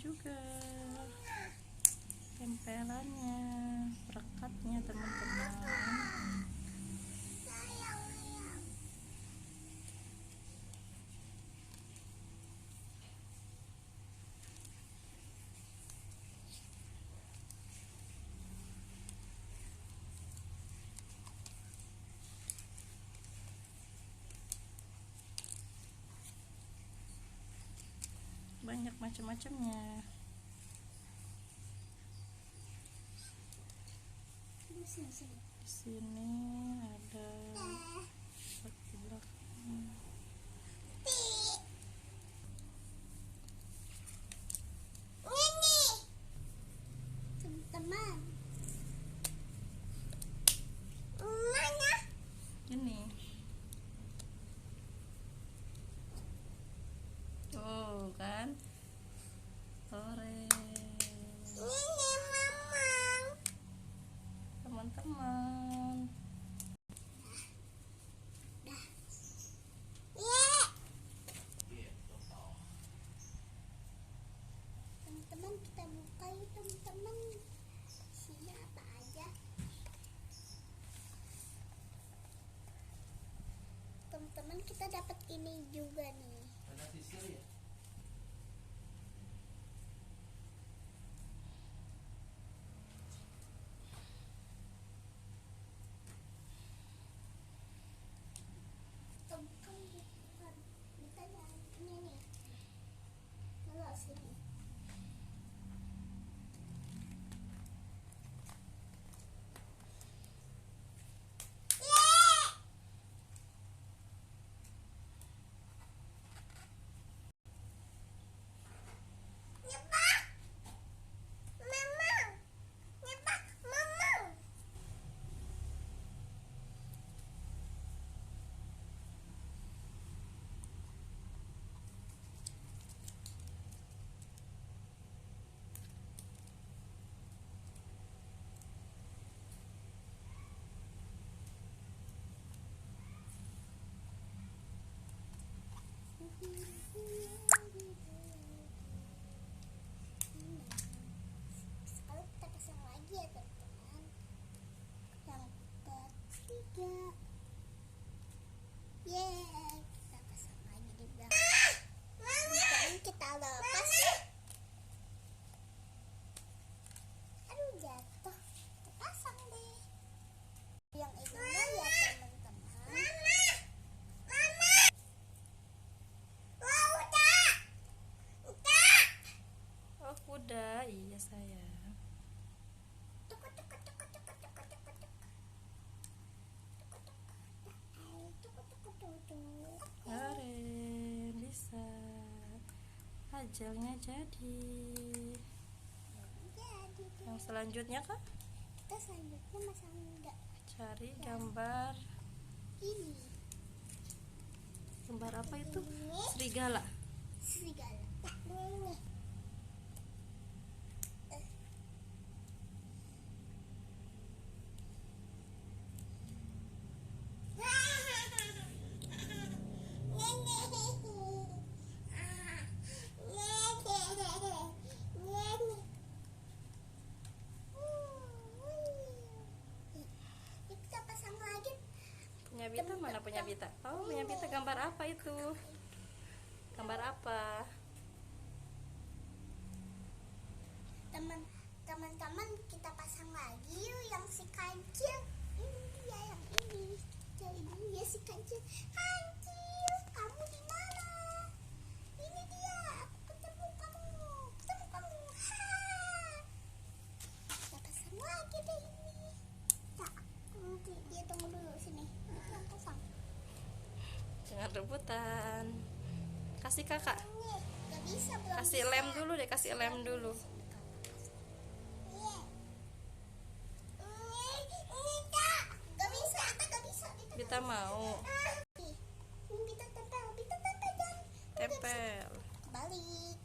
juga tempelannya, perekatnya teman-teman. Banyak macam-macamnya. Di sini ada seperti belakang. Teman-teman, Ini. Tuh kan. Orange. ini mamang. Teman-teman. Teman-teman, kita buka yuk teman-teman. Siapa aja? Teman-teman, kita dapat ini juga nih. Ada sisir ya? Bukan ini nih. Kalau sini. Sekarang kita pasang lagi ya teman-teman. Yang ketiga, kita pasang lagi di belakang. Sekarang kita lepas. Aduh, jatuh. Kita pasang deh. Yang ininya ya teman-teman. Oh, kuda. Iya, sayang. Keren, bisa. Ajalnya jadi. Yang selanjutnya kak, Kita selanjutnya masang enggak cari gambar. ini Gambar apa itu? Serigala. serigala. Ini. Punya Bita mana punya Bita? Oh, punya Bita gambar apa itu? Gambar apa? Teman-teman, kita pasang lagi yuk yang si kancil. Ini dia yang ini. Cari dulu ya si kancil. Kancil, kamu di mana? Ini dia. Aku ketemu kamu. Ha. Kita pasang lagi deh ini. Tak, nanti dia tunggu dulu sini. Nanti yang pasang. Jangan rebutan. Kasih kakak. Ini gak bisa belum. Kasih bisa. lem dulu deh, kasih lem dulu. Bita mau. Bita tempel dan Tempel. balik.